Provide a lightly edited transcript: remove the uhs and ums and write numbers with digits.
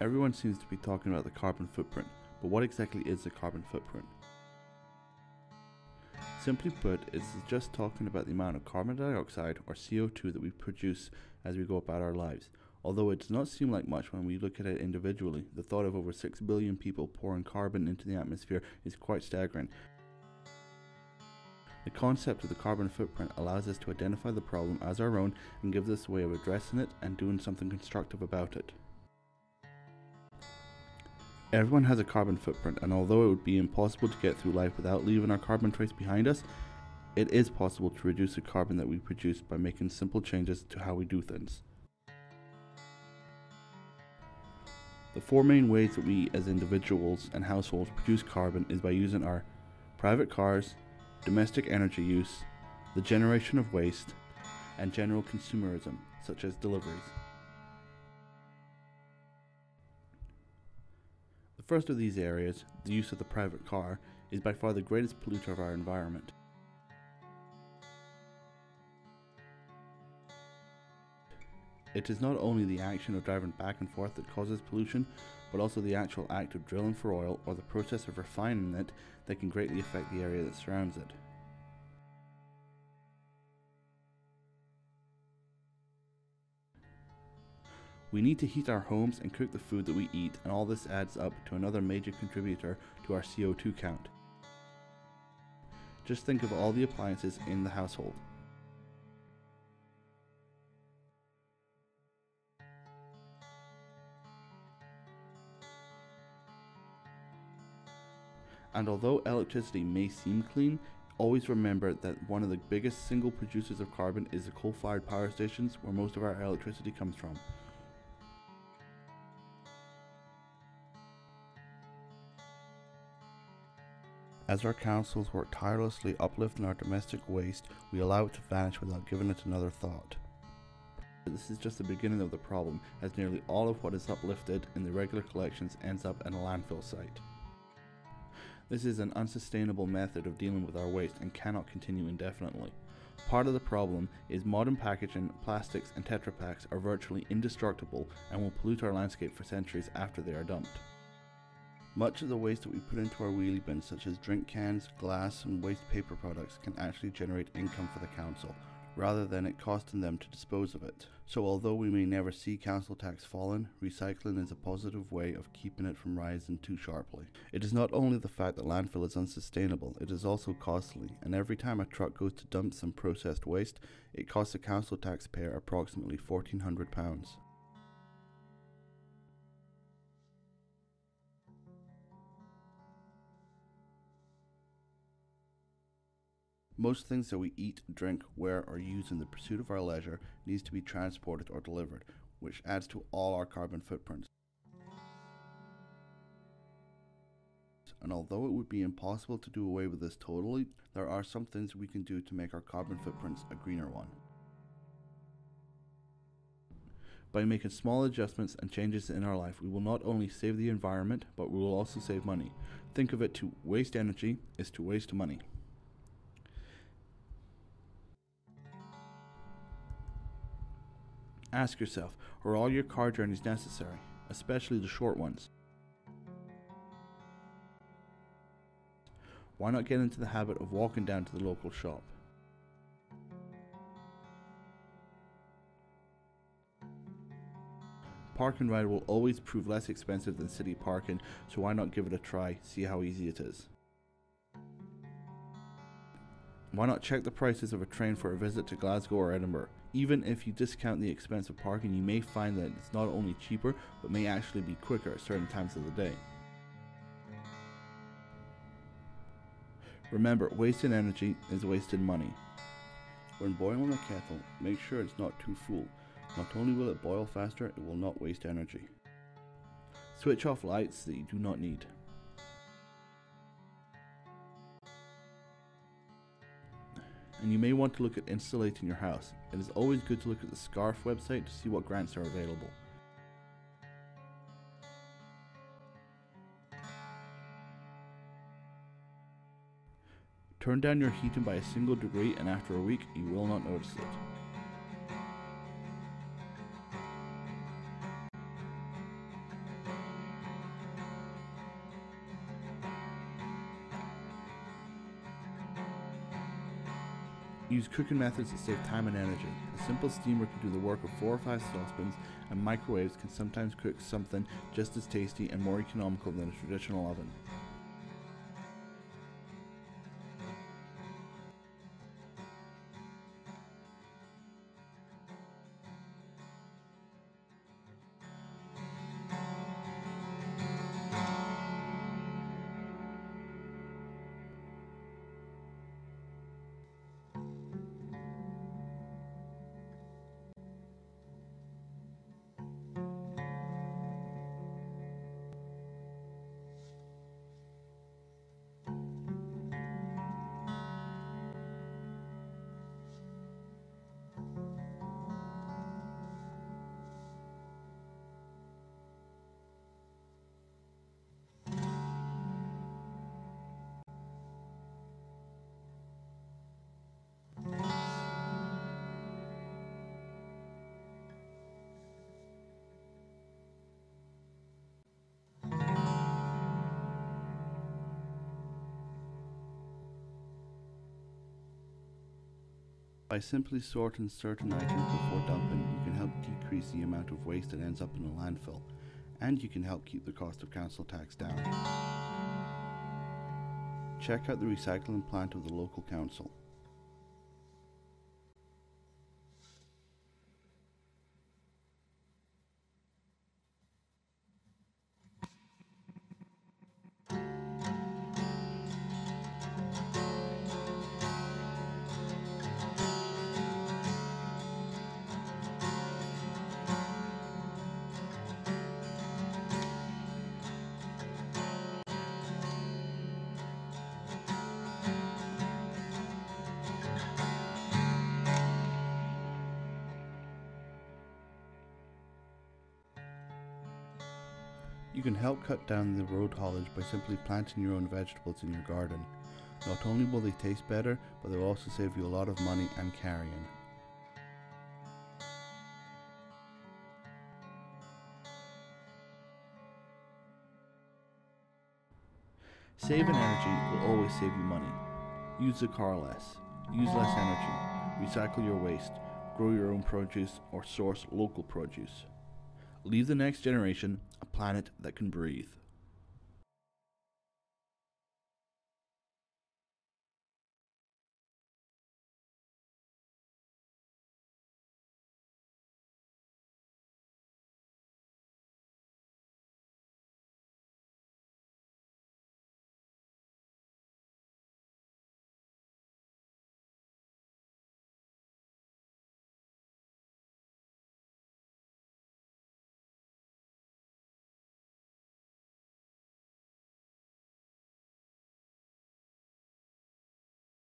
Everyone seems to be talking about the carbon footprint, but what exactly is the carbon footprint? Simply put, it is just talking about the amount of carbon dioxide or CO2 that we produce as we go about our lives. Although it does not seem like much when we look at it individually, the thought of over 6 billion people pouring carbon into the atmosphere is quite staggering. The concept of the carbon footprint allows us to identify the problem as our own and gives us a way of addressing it and doing something constructive about it. Everyone has a carbon footprint, and although it would be impossible to get through life without leaving our carbon trace behind us, it is possible to reduce the carbon that we produce by making simple changes to how we do things. The four main ways that we as individuals and households produce carbon is by using our private cars, domestic energy use, the generation of waste, and general consumerism, such as deliveries. The first of these areas, the use of the private car, is by far the greatest polluter of our environment. It is not only the action of driving back and forth that causes pollution, but also the actual act of drilling for oil or the process of refining it that can greatly affect the area that surrounds it. We need to heat our homes and cook the food that we eat, and all this adds up to another major contributor to our CO2 count. Just think of all the appliances in the household. And although electricity may seem clean, always remember that one of the biggest single producers of carbon is the coal-fired power stations where most of our electricity comes from. As our councils work tirelessly uplifting our domestic waste, we allow it to vanish without giving it another thought. This is just the beginning of the problem, as nearly all of what is uplifted in the regular collections ends up in a landfill site. This is an unsustainable method of dealing with our waste and cannot continue indefinitely. Part of the problem is modern packaging, plastics and Tetra Paks are virtually indestructible and will pollute our landscape for centuries after they are dumped. Much of the waste that we put into our wheelie bins, such as drink cans, glass and waste paper products, can actually generate income for the council, rather than it costing them to dispose of it. So although we may never see council tax falling, recycling is a positive way of keeping it from rising too sharply. It is not only the fact that landfill is unsustainable, it is also costly, and every time a truck goes to dump some processed waste, it costs the council taxpayer approximately £1,400. Most things that we eat, drink, wear, or use in the pursuit of our leisure needs to be transported or delivered, which adds to all our carbon footprints. And although it would be impossible to do away with this totally, there are some things we can do to make our carbon footprints a greener one. By making small adjustments and changes in our life, we will not only save the environment, but we will also save money. Think of it: to waste energy is to waste money. Ask yourself, are all your car journeys necessary, especially the short ones? Why not get into the habit of walking down to the local shop? Park and ride will always prove less expensive than city parking, so why not give it a try, see how easy it is? Why not check the prices of a train for a visit to Glasgow or Edinburgh? Even if you discount the expense of parking, you may find that it's not only cheaper, but may actually be quicker at certain times of the day. Remember, wasting energy is wasting money. When boiling a kettle, make sure it's not too full. Not only will it boil faster, it will not waste energy. Switch off lights that you do not need. And you may want to look at insulating your house. It is always good to look at the SCARF website to see what grants are available. Turn down your heating by a single degree, and after a week you will not notice it. Use cooking methods that save time and energy. A simple steamer can do the work of 4 or 5 saucepans, and microwaves can sometimes cook something just as tasty and more economical than a traditional oven. By simply sorting certain items before dumping, you can help decrease the amount of waste that ends up in a landfill, and you can help keep the cost of council tax down. Check out the recycling plant of the local council. You can help cut down the road haulage by simply planting your own vegetables in your garden. Not only will they taste better, but they'll also save you a lot of money and carrying. Saving energy will always save you money. Use the car less. Use less energy. Recycle your waste. Grow your own produce or source local produce. Leave the next generation a planet that can breathe.